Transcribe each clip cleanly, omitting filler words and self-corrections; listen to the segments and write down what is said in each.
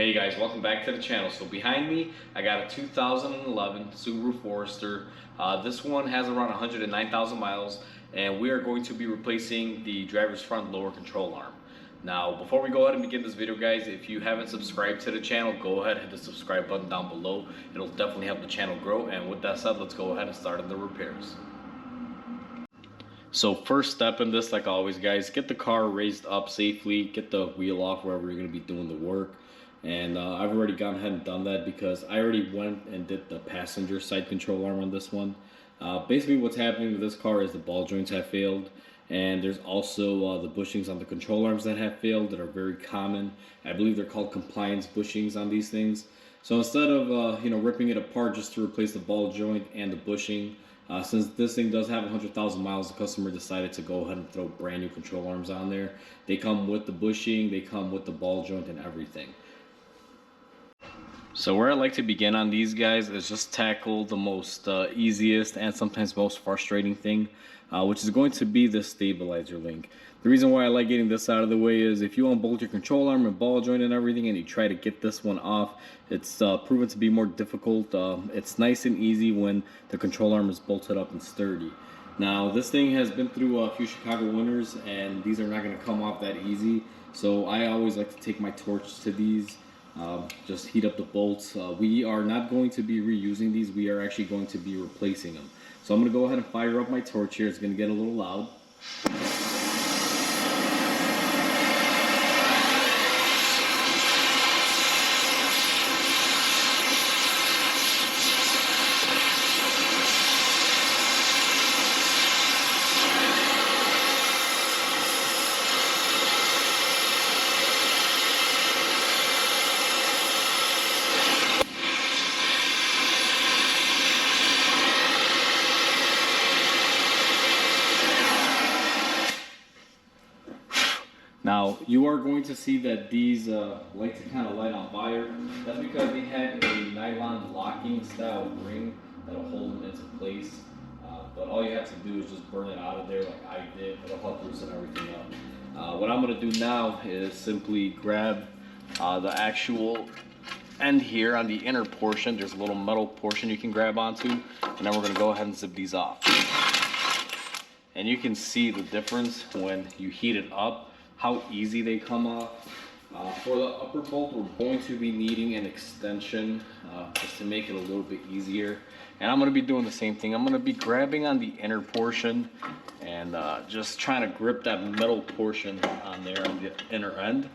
Hey guys, welcome back to the channel. So behind me, I got a 2011 Subaru Forester. This one has around 109,000 miles, and we are going to be replacing the driver's front lower control arm. Now, before we go ahead and begin this video, guys, if you haven't subscribed to the channel, go ahead and hit the subscribe button down below. It'll definitely help the channel grow. And with that said, let's go ahead and start on the repairs. So first step in this, like always, guys, get the car raised up safely, get the wheel off wherever you're going to be doing the work. And I've already gone ahead and done that because I already went and did the passenger side control arm on this one. Basically what's happening with this car is the ball joints have failed, and there's also the bushings on the control arms that have failed that are very common. I believe they're called compliance bushings on these things. So instead of ripping it apart just to replace the ball joint and the bushing, since this thing does have 100,000 miles, the customer decided to go ahead and throw brand new control arms on there. They come with the bushing, they come with the ball joint and everything. So where I like to begin on these guys is just tackle the most easiest and sometimes most frustrating thing, which is going to be the stabilizer link. The reason why I like getting this out of the way is if you unbolt your control arm and ball joint and everything and you try to get this one off, it's proven to be more difficult. It's nice and easy when the control arm is bolted up and sturdy. Now this thing has been through a few Chicago winters and these are not going to come off that easy. So I always like to take my torch to these. Just heat up the bolts. We are not going to be reusing these. We are actually going to be replacing them. So I'm going to go ahead and fire up my torch here. It's going to get a little loud. Now, you are going to see that these like to kind of light on fire. That's because they have a nylon locking style ring that'll hold them into place. But all you have to do is just burn it out of there like I did. It'll help loosen everything up. What I'm going to do now is simply grab the actual end here on the inner portion. There's a little metal portion you can grab onto. And then we're going to go ahead and zip these off. And you can see the difference when you heat it up, how easy they come off. For the upper bolt, we're going to be needing an extension just to make it a little bit easier. And I'm going to be doing the same thing. I'm going to be grabbing on the inner portion and just trying to grip that metal portion on there on the inner end.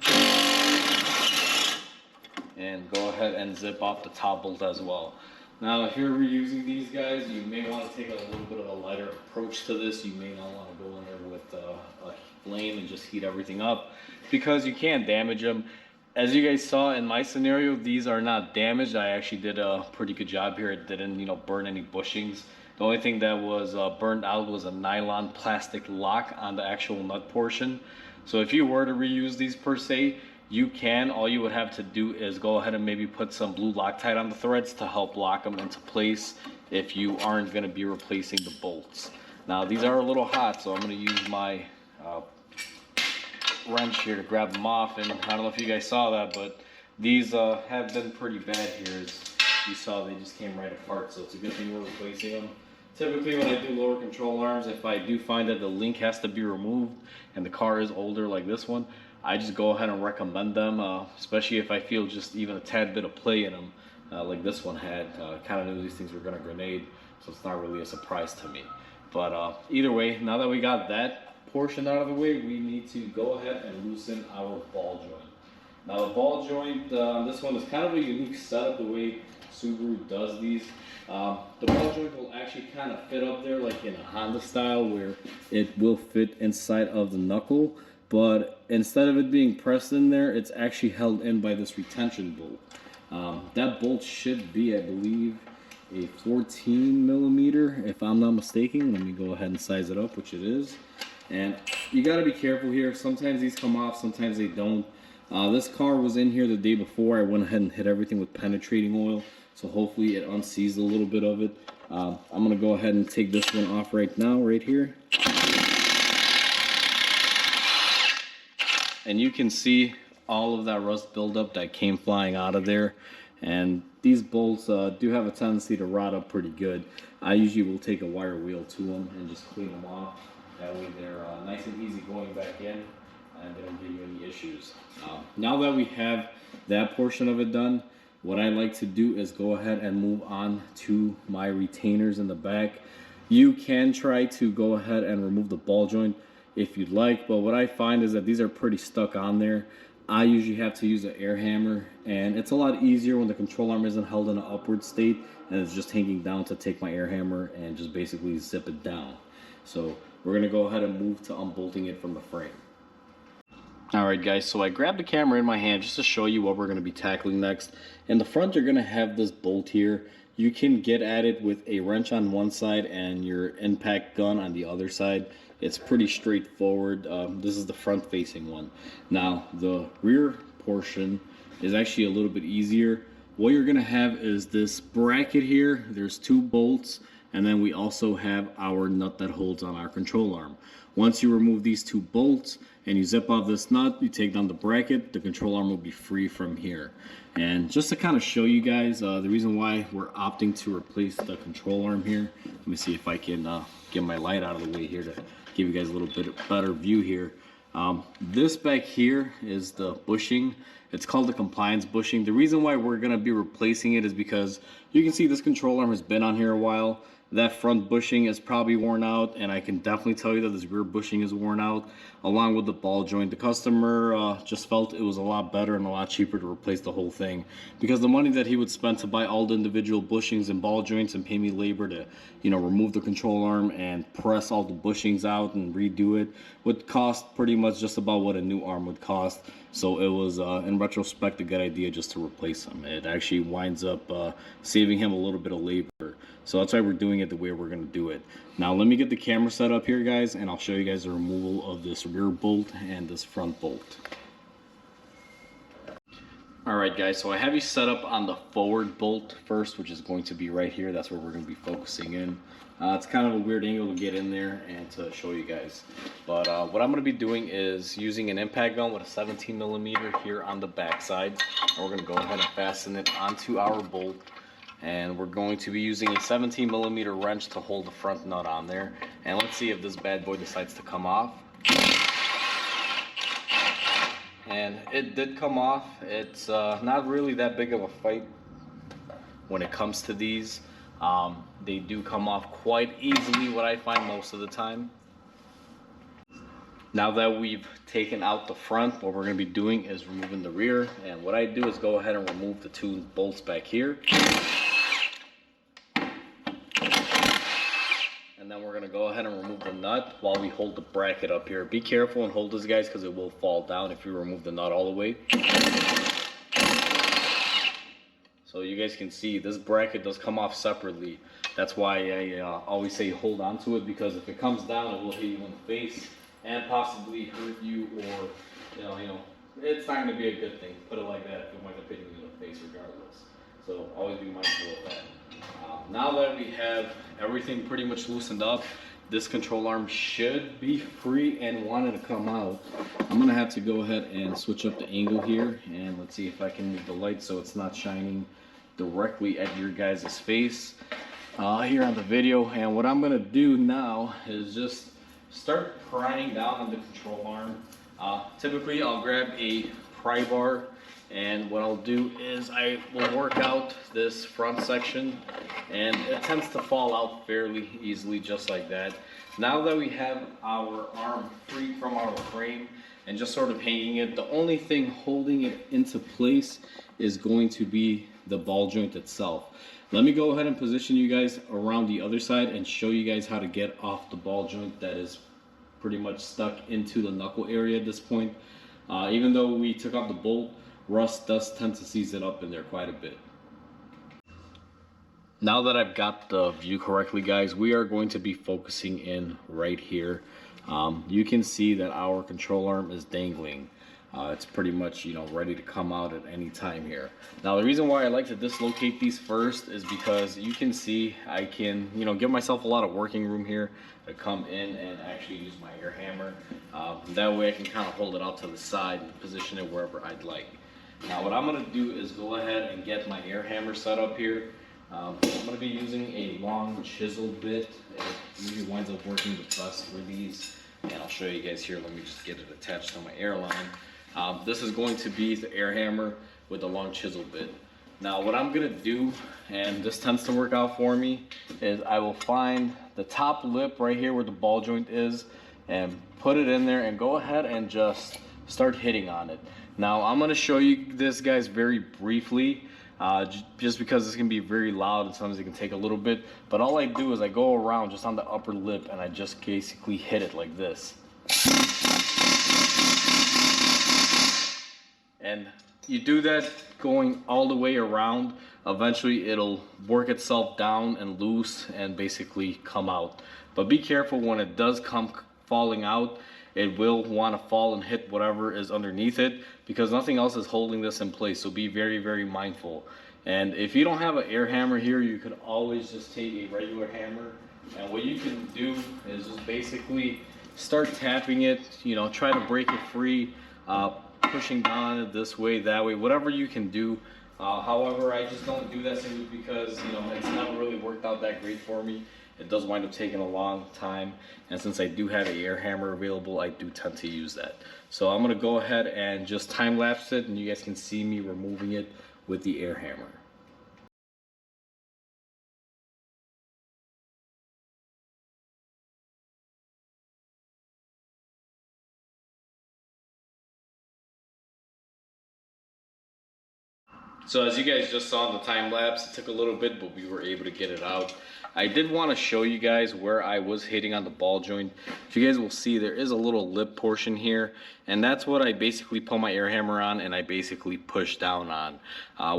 And go ahead and zip off the top bolt as well. Now, if you're reusing these guys, you may want to take a little bit of a lighter approach to this. You may not want to go in there with a flame and just heat everything up because you can't damage them. As you guys saw in my scenario, these are not damaged. I actually did a pretty good job here. It didn't, burn any bushings. The only thing that was burned out was a nylon plastic lock on the actual nut portion. So if you were to reuse these per se, you can. All you would have to do is go ahead and maybe put some blue Loctite on the threads to help lock them into place if you aren't going to be replacing the bolts. Now these are a little hot, so I'm going to use my wrench here to grab them off. And I don't know if you guys saw that, but these have been pretty bad here. As you saw, they just came right apart, so it's a good thing we're replacing them. Typically when I do lower control arms, if I do find that the link has to be removed and the car is older like this one, I just go ahead and recommend them, especially if I feel just even a tad bit of play in them, like this one had. Kind of knew these things were going to grenade, so it's not really a surprise to me. But either way, now that we got that portion out of the way, we need to go ahead and loosen our ball joint. Now the ball joint on this one is kind of a unique setup the way Subaru does these. The ball joint will actually kind of fit up there like in a Honda style where it will fit inside of the knuckle. But instead of it being pressed in there, it's actually held in by this retention bolt. That bolt should be, I believe, a 14 millimeter, if I'm not mistaken. Let me go ahead and size it up, which it is. And you got to be careful here. Sometimes these come off, sometimes they don't. This car was in here the day before. I went ahead and hit everything with penetrating oil, so hopefully it unseized a little bit of it. I'm going to go ahead and take this one off right now, right here. And you can see all of that rust buildup that came flying out of there. And these bolts do have a tendency to rot up pretty good. I usually will take a wire wheel to them and just clean them off. That way they're nice and easy going back in and they don't give you any issues. Now that we have that portion of it done, what I like to do is go ahead and move on to my retainers in the back. You can try to go ahead and remove the ball joint if you'd like, but what I find is that these are pretty stuck on there. I usually have to use an air hammer, and it's a lot easier when the control arm isn't held in an upward state and it's just hanging down to take my air hammer and just basically zip it down. So we're gonna go ahead and move to unbolting it from the frame. Alright guys, so I grabbed the camera in my hand just to show you what we're going to be tackling next. In the front you're going to have this bolt here. You can get at it with a wrench on one side and your impact gun on the other side. It's pretty straightforward. This is the front facing one. Now the rear portion is actually a little bit easier. What you're going to have is this bracket here. There's two bolts, and then we also have our nut that holds on our control arm. Once you remove these two bolts and you zip off this nut, you take down the bracket, the control arm will be free from here. And just to kind of show you guys the reason why we're opting to replace the control arm here, let me see if I can get my light out of the way here to give you guys a little bit better view here. This back here is the bushing. It's called the compliance bushing. The reason why we're going to be replacing it is because you can see this control arm has been on here a while. That front bushing is probably worn out, and I can definitely tell you that this rear bushing is worn out along with the ball joint. The customer just felt it was a lot better and a lot cheaper to replace the whole thing, because the money that he would spend to buy all the individual bushings and ball joints and pay me labor to, you know, remove the control arm and press all the bushings out and redo it would cost pretty much just about what a new arm would cost. So it was in retrospect a good idea just to replace them. It actually winds up saving him a little bit of labor. So that's why we're doing it the way we're going to do it. Now let me get the camera set up here, guys, and I'll show you guys the removal of this rear bolt and this front bolt. Alright guys, so I have you set up on the forward bolt first, which is going to be right here. That's where we're going to be focusing in. It's kind of a weird angle to get in there and to show you guys. But what I'm going to be doing is using an impact gun with a 17mm here on the back side. And we're going to go ahead and fasten it onto our bolt. And we're going to be using a 17mm wrench to hold the front nut on there. And let's see if this bad boy decides to come off. And it did come off. It's not really that big of a fight when it comes to these. They do come off quite easily, what I find most of the time. Now that we've taken out the front, what we're going to be doing is removing the rear. And what I do is go ahead and remove the two bolts back here. And then we're going to go ahead and remove the nut while we hold the bracket up here. Be careful and hold this, guys, because it will fall down if you remove the nut all the way. So you guys can see this bracket does come off separately. That's why I always say hold on to it, because if it comes down, it will hit you in the face and possibly hurt you, or you know, it's not going to be a good thing. Put it like that, if it might have hit you in the face regardless. So always be mindful of that. Now that we have everything pretty much loosened up, this control arm should be free and wanting to come out. I'm going to have to go ahead and switch up the angle here, and let's see if I can move the light so it's not shining directly at your guys' face here on the video. And what I'm going to do now is just start prying down on the control arm. Typically I'll grab a pry bar, and what I'll do is I will work out this front section, and it tends to fall out fairly easily just like that. Now that we have our arm free from our frame and just sort of hanging it, the only thing holding it into place is going to be the ball joint itself. Let me go ahead and position you guys around the other side and show you guys how to get off the ball joint that is pretty much stuck into the knuckle area at this point. Even though we took off the bolt, rust does tend to seize it up in there quite a bit. Now that I've got the view correctly, guys, we are going to be focusing in right here. You can see that our control arm is dangling. It's pretty much, you know, ready to come out at any time here. Now, the reason why I like to dislocate these first is because you can see I can, you know, give myself a lot of working room here to come in and actually use my air hammer. That way I can kind of hold it out to the side and position it wherever I'd like. Now, what I'm going to do is go ahead and get my air hammer set up here. I'm going to be using a long chisel bit. It usually winds up working the best for these. And I'll show you guys here. Let me just get it attached to my airline. This is going to be the air hammer with the long chisel bit. Now what I'm gonna do, and this tends to work out for me, is I will find the top lip right here where the ball joint is and put it in there and go ahead and just start hitting on it. Now I'm gonna show you this, guys, very briefly, just because it's gonna be very loud and sometimes it can take a little bit. But all I do is I go around just on the upper lip and I just basically hit it like this. And you do that going all the way around. Eventually it'll work itself down and loose and basically come out. But be careful when it does come falling out. It will want to fall and hit whatever is underneath it, because nothing else is holding this in place. So be very, very mindful. And if you don't have an air hammer here, you could always just take a regular hammer. And what you can do is just basically start tapping it, you know, try to break it free. Pushing down it this way, that way, whatever you can do. However, I just don't do that simply because, you know, it's not really worked out that great for me. It does wind up taking a long time, and since I do have an air hammer available, I do tend to use that. So I'm gonna go ahead and just time lapse it, and you guys can see me removing it with the air hammer. So as you guys just saw in the time lapse, it took a little bit, but we were able to get it out. I did want to show you guys where I was hitting on the ball joint. If you guys will see, there is a little lip portion here, and that's what I basically pull my air hammer on and I basically push down on.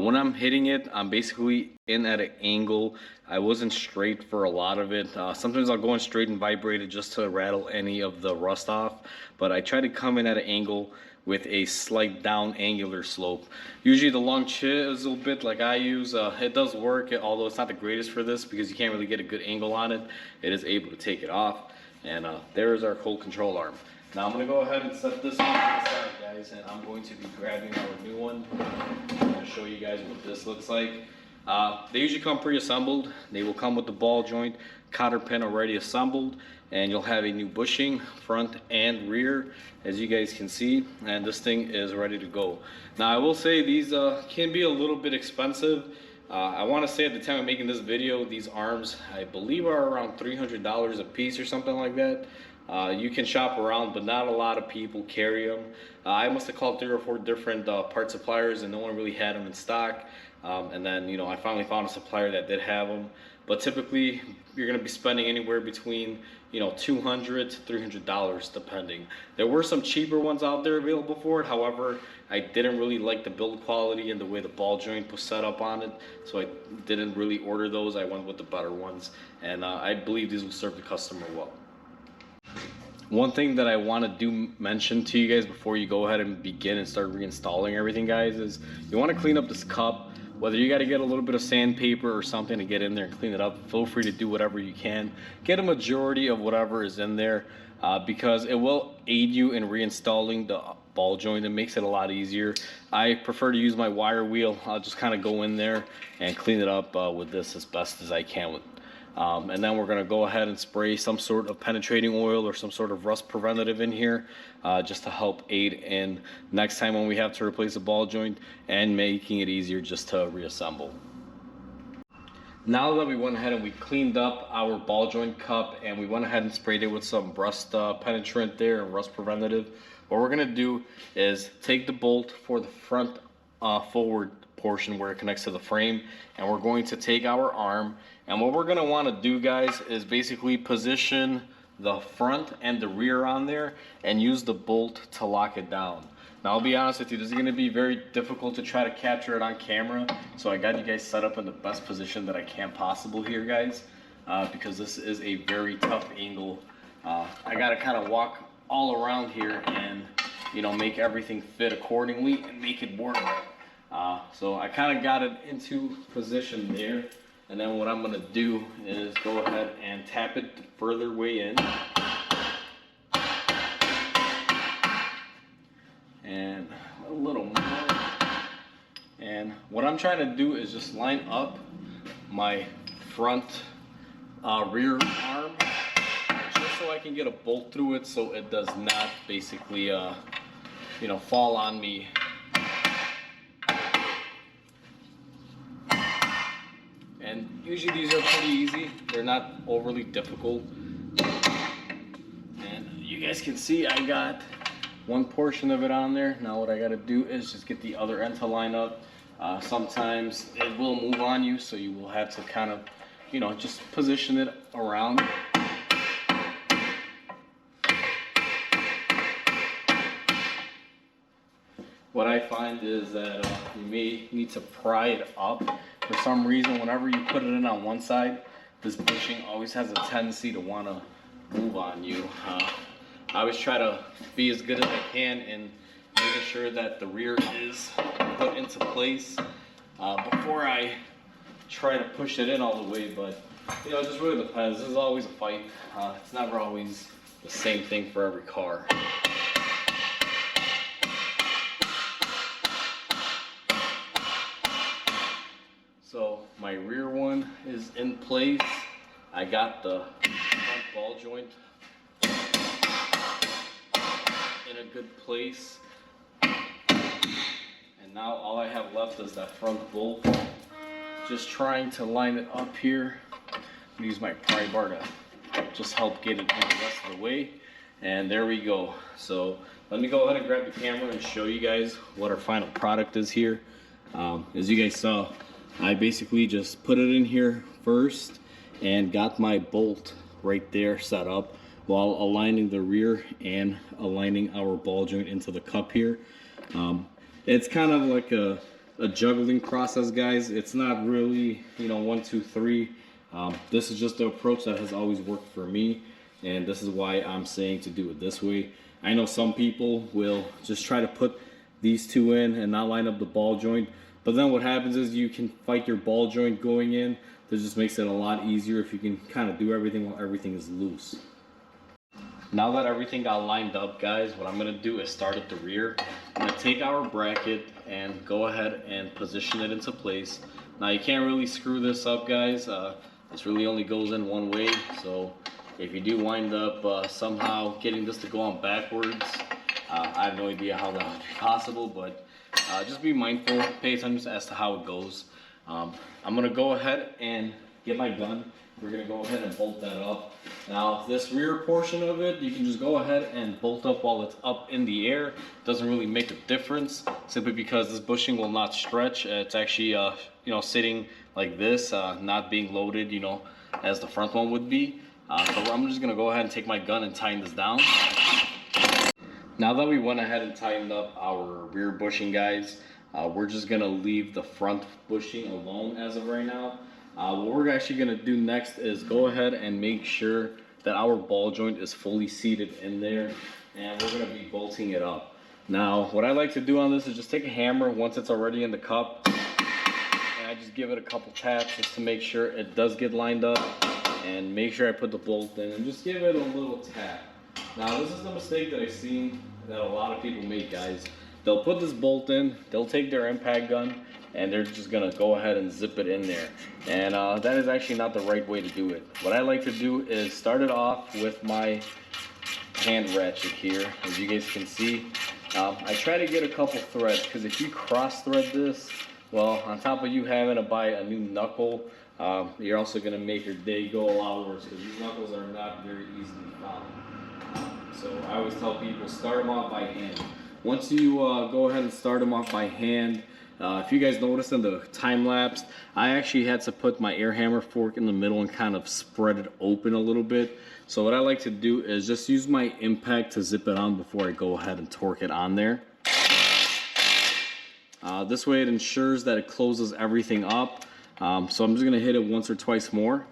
When I'm hitting it, I'm basically in at an angle. I wasn't straight for a lot of it. Sometimes I'll go in straight and vibrate it just to rattle any of the rust off, but I try to come in at an angle with a slight down angular slope. Usually the long chisel bit like I use, it does work, although it's not the greatest for this because you can't really get a good angle on it. It is able to take it off, and there is our cold control arm. Now I'm going to go ahead and set this on to the side, guys, and I'm going to be grabbing our new one. I'm going to show you guys what this looks like. They usually come pre-assembled. They will come with the ball joint, cotter pin already assembled, and you'll have a new bushing front and rear, as you guys can see, and this thing is ready to go. Now I will say these can be a little bit expensive. I want to say at the time of making this video, these arms I believe are around $300 a piece or something like that. You can shop around, but not a lot of people carry them. I must have called 3 or 4 different part suppliers and no one really had them in stock. And then, you know, I finally found a supplier that did have them. But typically, you're going to be spending anywhere between, you know, $200 to $300 depending. There were some cheaper ones out there available for it. However, I didn't really like the build quality and the way the ball joint was set up on it, so I didn't really order those. I went with the better ones, and I believe these will serve the customer well. One thing that I want to mention to you guys before you go ahead and begin and start reinstalling everything, guys, is you want to clean up this cup. Whether you got to get a little bit of sandpaper or something to get in there and clean it up, feel free to do whatever you can. Get a majority of whatever is in there, because it will aid you in reinstalling the ball joint. It makes it a lot easier. I prefer to use my wire wheel. I'll just kind of go in there and clean it up with this as best as I can with. And then we're going to go ahead and spray some sort of penetrating oil or some sort of rust preventative in here, just to help aid in next time when we have to replace a ball joint and making it easier just to reassemble. Now that we went ahead and we cleaned up our ball joint cup and we went ahead and sprayed it with some rust penetrant there and rust preventative, what we're going to do is take the bolt for the front forward portion where it connects to the frame, and we're going to take our arm, and what we're going to want to do, guys, is basically position the front and the rear on there and use the bolt to lock it down. Now I'll be honest with you, this is going to be very difficult to try to capture it on camera, so I got you guys set up in the best position that I can possible here, guys, because this is a very tough angle. I got to kind of walk all around here and you know, make everything fit accordingly and make it work. So I kind of got it into position there, and then what I'm going to do is go ahead and tap it further way in, and a little more. And what I'm trying to do is just line up my front rear arm, just so I can get a bolt through it, so it does not basically you know, fall on me. And usually these are pretty easy, they're not overly difficult. And you guys can see I got one portion of it on there. Now what I got to do is just get the other end to line up. Sometimes it will move on you, so you will have to kind of, you know, just position it around. What I find is that you may need to pry it up. For some reason, whenever you put it in on one side, this bushing always has a tendency to want to move on you. I always try to be as good as I can in making sure that the rear is put into place before I try to push it in all the way. But you know, it just really depends. This is always a fight. It's never always the same thing for every car. So my rear one is in place. I got the front ball joint in a good place. And now all I have left is that front bolt. Just trying to line it up here. I'm use my pry bar to just help get it in the rest of the way. And there we go. So let me go ahead and grab the camera and show you guys what our final product is here. As you guys saw, I basically just put it in here first and got my bolt right there set up while aligning the rear and aligning our ball joint into the cup here. It's kind of like a juggling process, guys. It's not really, you know, 1, 2, 3. This is just the approach that has always worked for me, and this is why I'm saying to do it this way. I know some people will just try to put these two in and not line up the ball joint. But then what happens is you can fight your ball joint going in. This just makes it a lot easier if you can kind of do everything while everything is loose. Now that everything got lined up, guys, what I'm going to do is start at the rear. I'm going to take our bracket and go ahead and position it into place. Now you can't really screw this up, guys. This really only goes in one way. So if you do wind up somehow getting this to go on backwards, I have no idea how that would be possible, but just be mindful, pay attention as to how it goes. I'm going to go ahead and get my gun. We're going to go ahead and bolt that up. Now this rear portion of it, you can just go ahead and bolt up while it's up in the air. Doesn't really make a difference, simply because this bushing will not stretch. It's actually you know, sitting like this, not being loaded, you know, as the front one would be. So I'm just going to go ahead and take my gun and tighten this down. Now that we went ahead and tightened up our rear bushing, guys, we're just going to leave the front bushing alone as of right now. What we're actually going to do next is go ahead and make sure that our ball joint is fully seated in there, and we're going to be bolting it up. Now what I like to do on this is just take a hammer once it's already in the cup, and I just give it a couple taps just to make sure it does get lined up, and make sure I put the bolt in and just give it a little tap. Now this is the mistake that I've seen that a lot of people make, guys. They'll put this bolt in, they'll take their impact gun, and they're just gonna go ahead and zip it in there. And that is actually not the right way to do it. What I like to do is start it off with my hand ratchet here. As you guys can see, I try to get a couple threads, because if you cross thread this, well, on top of you having to buy a new knuckle, you're also gonna make your day go a lot worse, because these knuckles are not very easily found. So I always tell people, start them off by hand. Once you go ahead and start them off by hand, if you guys noticed in the time lapse, I actually had to put my air hammer fork in the middle and kind of spread it open a little bit. So what I like to do is just use my impact to zip it on before I go ahead and torque it on there. This way it ensures that it closes everything up. So I'm just going to hit it once or twice more.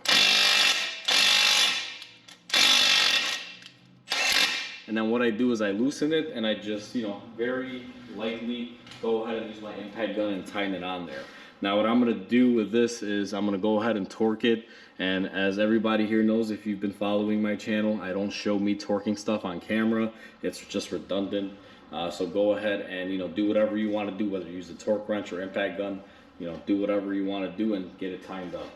And And then what I do is I loosen it and I just, very lightly go ahead and use my impact gun and tighten it on there. Now what I'm gonna do with this is I'm gonna go ahead and torque it. And as everybody here knows, if you've been following my channel, I don't show me torquing stuff on camera. It's just redundant. So go ahead and do whatever you want to do, whether you use a torque wrench or impact gun. Do whatever you want to do and get it tightened up.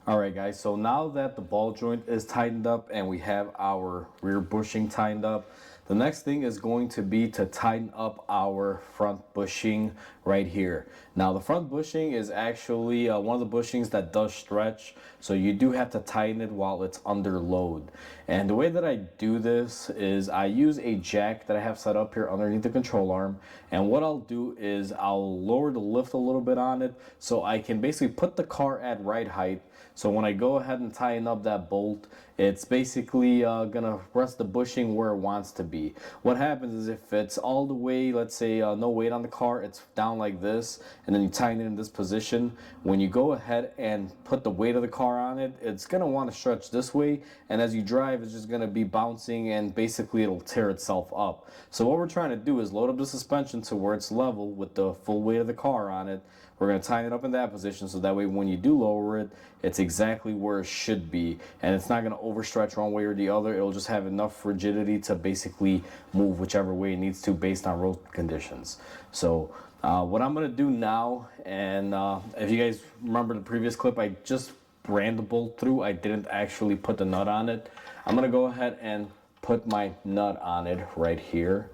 Alright guys, so now that the ball joint is tightened up and we have our rear bushing tightened up, the next thing is going to be to tighten up our front bushing right here. Now the front bushing is actually one of the bushings that does stretch, so you do have to tighten it while it's under load. And the way that I do this is I use a jack that I have set up here underneath the control arm, and what I'll do is I'll lower the lift a little bit on it so I can basically put the car at right height. So when I go ahead and tighten up that bolt, it's basically gonna rest the bushing where it wants to be. What happens is if it's all the way, let's say no weight on the car, it's down like this, and then you tighten it in this position, when you go ahead and put the weight of the car on it, it's gonna want to stretch this way, and as you drive, it's just gonna be bouncing and basically it'll tear itself up. So what we're trying to do is load up the suspension to where it's level with the full weight of the car on it. We're going to tighten it up in that position so that way when you do lower it, it's exactly where it should be. And it's not going to overstretch one way or the other. It'll just have enough rigidity to basically move whichever way it needs to based on road conditions. So what I'm going to do now, and if you guys remember the previous clip, I just ran the bolt through. I didn't actually put the nut on it. I'm going to go ahead and put my nut on it right here.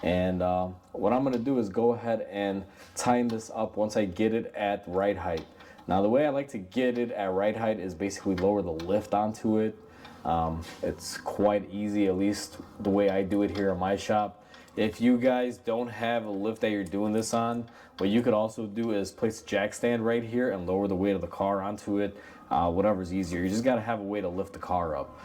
And what I'm going to do is go ahead and tighten this up once I get it at right height. Now the way I like to get it at right height is basically lower the lift onto it. It's quite easy, at least the way I do it here in my shop. If you guys don't have a lift that you're doing this on, what you could also do is place a jack stand right here and lower the weight of the car onto it. Whatever's easier. You just got to have a way to lift the car up.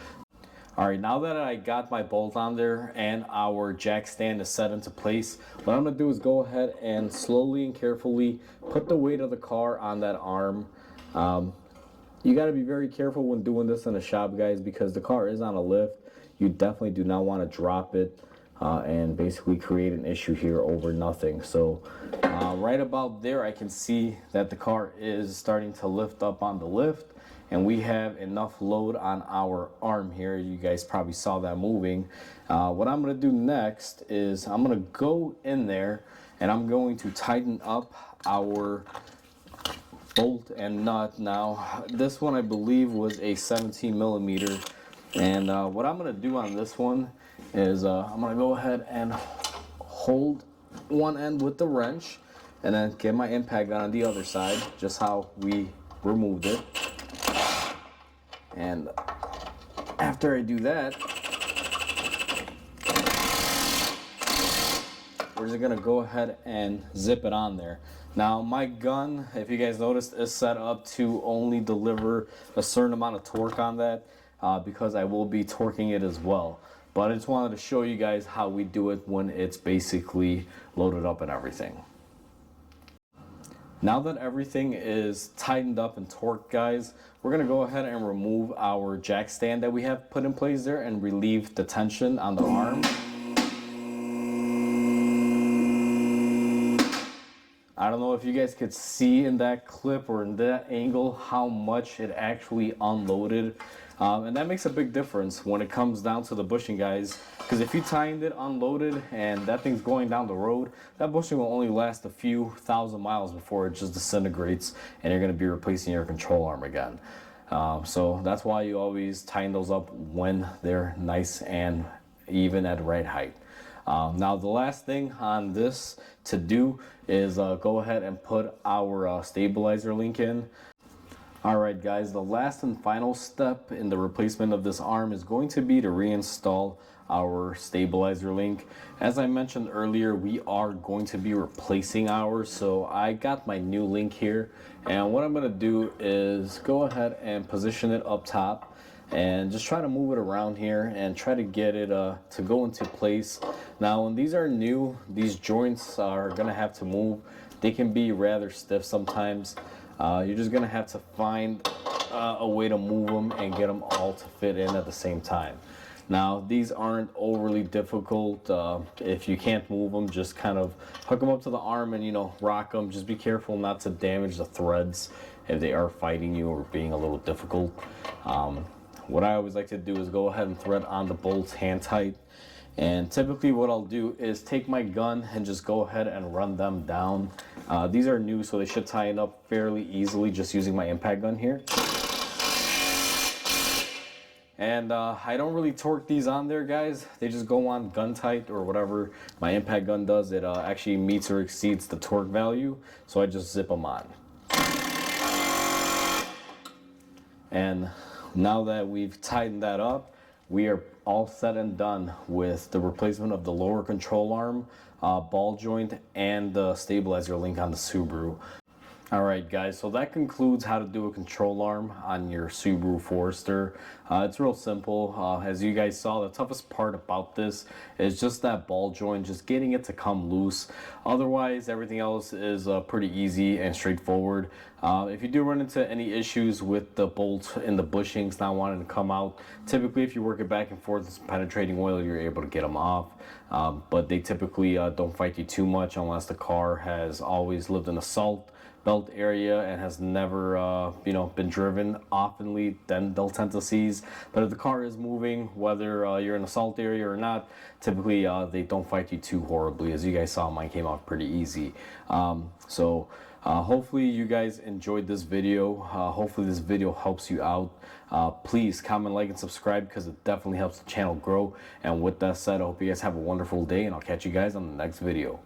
Alright, now that I got my bolt on there and our jack stand is set into place, what I'm going to do is go ahead and slowly and carefully put the weight of the car on that arm. You got to be very careful when doing this in a shop, guys, because the car is on a lift. You definitely do not want to drop it and basically create an issue here over nothing. So right about there, I can see that the car is starting to lift up on the lift. And we have enough load on our arm here. You guys probably saw that moving. What I'm going to do next is I'm going to go in there and I'm going to tighten up our bolt and nut. Now this one I believe was a 17 millimeter, and what I'm going to do on this one is I'm going to go ahead and hold one end with the wrench and then get my impact gun on the other side, just how we removed it. And after I do that, we're just gonna go ahead and zip it on there. Now my gun, if you guys noticed, is set up to only deliver a certain amount of torque on that because I will be torquing it as well. But I just wanted to show you guys how we do it when it's basically loaded up and everything. Now that everything is tightened up and torqued, guys, we're going to go ahead and remove our jack stand that we have put in place there and relieve the tension on the arm. I don't know if you guys could see in that clip or in that angle how much it actually unloaded. And that makes a big difference when it comes down to the bushing, guys, because if you tightened it unloaded and that thing's going down the road, that bushing will only last a few thousand miles before it just disintegrates and you're going to be replacing your control arm again. So that's why you always tighten those up when they're nice and even at the right height. Now the last thing on this to do is go ahead and put our stabilizer link in. Alright guys, the last and final step in the replacement of this arm is going to be to reinstall our stabilizer link. As I mentioned earlier, we are going to be replacing ours, so I got my new link here, and what I'm going to do is go ahead and position it up top and just try to move it around here and try to get it to go into place. Now when these are new, these joints are going to have to move. They can be rather stiff sometimes. You're just going to have to find a way to move them and get them all to fit in at the same time. Now these aren't overly difficult. If you can't move them, just kind of hook them up to the arm and, you know, rock them. Just be careful not to damage the threads if they are fighting you or being a little difficult. What I always like to do is go ahead and thread on the bolts hand tight. And typically what I'll do is take my gun and just go ahead and run them down. These are new, so they should tighten up fairly easily just using my impact gun here. And I don't really torque these on there, guys. They just go on gun tight or whatever my impact gun does. It actually meets or exceeds the torque value, so I just zip them on. And now that we've tightened that up, we are all set and done with the replacement of the lower control arm, ball joint, and the stabilizer link on the Subaru. Alright guys, so that concludes how to do a control arm on your Subaru Forester. It's real simple. As you guys saw, the toughest part about this is just that ball joint, just getting it to come loose. Otherwise, everything else is pretty easy and straightforward. If you do run into any issues with the bolts in the bushings not wanting to come out, typically if you work it back and forth with some penetrating oil, you're able to get them off. But they typically don't fight you too much unless the car has always lived in a salt belt area and has never you know, been driven oftenly, then they'll tend to seize. But if the car is moving, whether you're in a salt area or not, typically they don't fight you too horribly. As you guys saw, mine came off pretty easy. Hopefully you guys enjoyed this video. Hopefully this video helps you out. Please comment, like, and subscribe because it definitely helps the channel grow. And with that said, I hope you guys have a wonderful day, and I'll catch you guys on the next video.